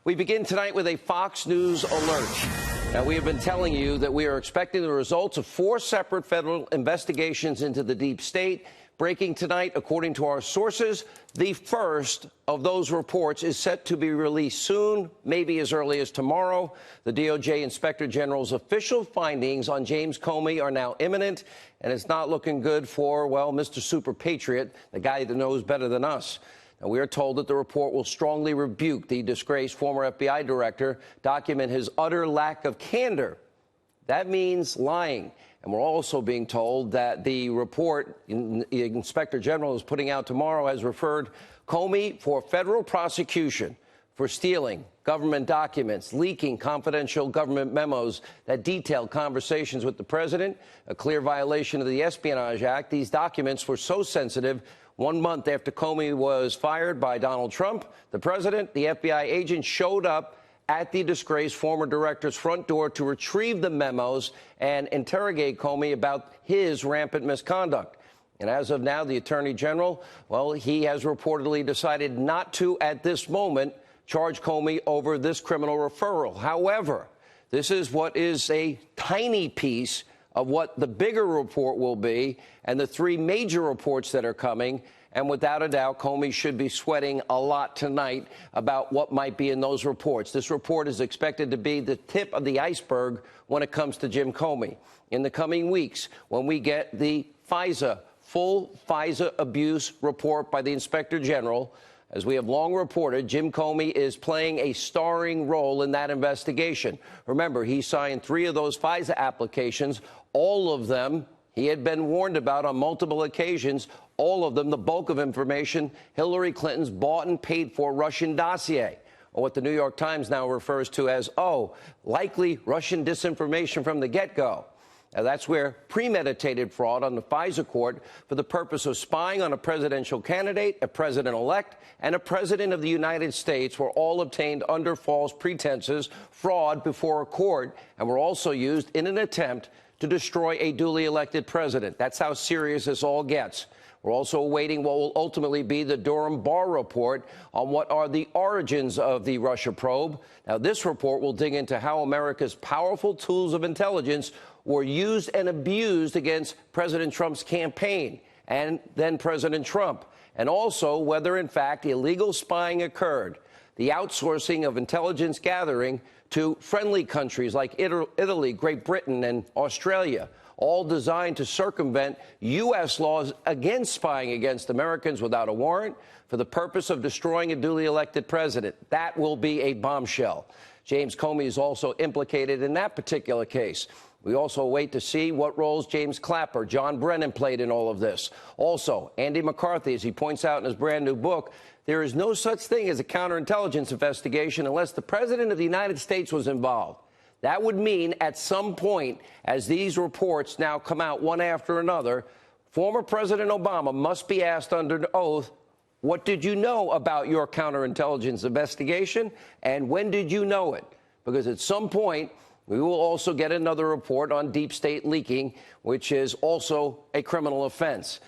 We begin tonight with a Fox News alert. Now, we have been telling you that we are expecting the results of 4 separate federal investigations into the deep state. Breaking tonight, according to our sources, the first of those reports is set to be released soon, maybe as early as tomorrow. The DOJ Inspector General's official findings on James Comey are now imminent, and it's not looking good for, well, Mr. Super Patriot, the guy that knows better than us. Now, we are told that the report will strongly rebuke the disgraced former FBI director, document his utter lack of candor. That means lying. And we're also being told that the report the Inspector General is putting out tomorrow has referred Comey for federal prosecution for stealing government documents, leaking confidential government memos that detail conversations with the president, a clear violation of the Espionage Act. These documents were so sensitive. 1 month after Comey was fired by Donald Trump, the president, the FBI agent showed up at the disgraced former director's front door to retrieve the memos and interrogate Comey about his rampant misconduct. And as of now, the attorney general, well, he has reportedly decided not to, at this moment, charge Comey over this criminal referral. However, this is what is a tiny piece of what the bigger report will be and the 3 major reports that are coming. And without a doubt, Comey should be sweating a lot tonight about what might be in those reports. This report is expected to be the tip of the iceberg when it comes to Jim Comey. In the coming weeks, when we get the FISA, full FISA abuse report by the Inspector General, as we have long reported, Jim Comey is playing a starring role in that investigation. Remember, he signed 3 of those FISA applications, all of them he had been warned about on multiple occasions, all of them, the bulk of information, Hillary Clinton's bought and paid for Russian dossier, or what the New York Times now refers to as, likely Russian disinformation from the get-go. Now, that's where premeditated fraud on the FISA court for the purpose of spying on a presidential candidate, a president-elect, and a president of the United States were all obtained under false pretenses, fraud before a court, and were also used in an attempt to destroy a duly elected president. That's how serious this all gets. We're also awaiting what will ultimately be the Durham Barr report on what are the origins of the Russia probe. Now, this report will dig into how America's powerful tools of intelligence were used and abused against President Trump's campaign and then President Trump, and also whether, in fact, illegal spying occurred, the outsourcing of intelligence gathering to friendly countries like Italy, Great Britain, and Australia, all designed to circumvent U.S. laws against spying against Americans without a warrant for the purpose of destroying a duly elected president. That will be a bombshell. James Comey is also implicated in that particular case. We also wait to see what roles James Clapper, John Brennan played in all of this. Also, Andy McCarthy, as he points out in his brand new book, there is no such thing as a counterintelligence investigation unless the president of the United States was involved. That would mean at some point, as these reports now come out one after another, former President Obama must be asked under oath, what did you know about your counterintelligence investigation, and when did you know it? Because at some point, we will also get another report on deep state leaking, which is also a criminal offense.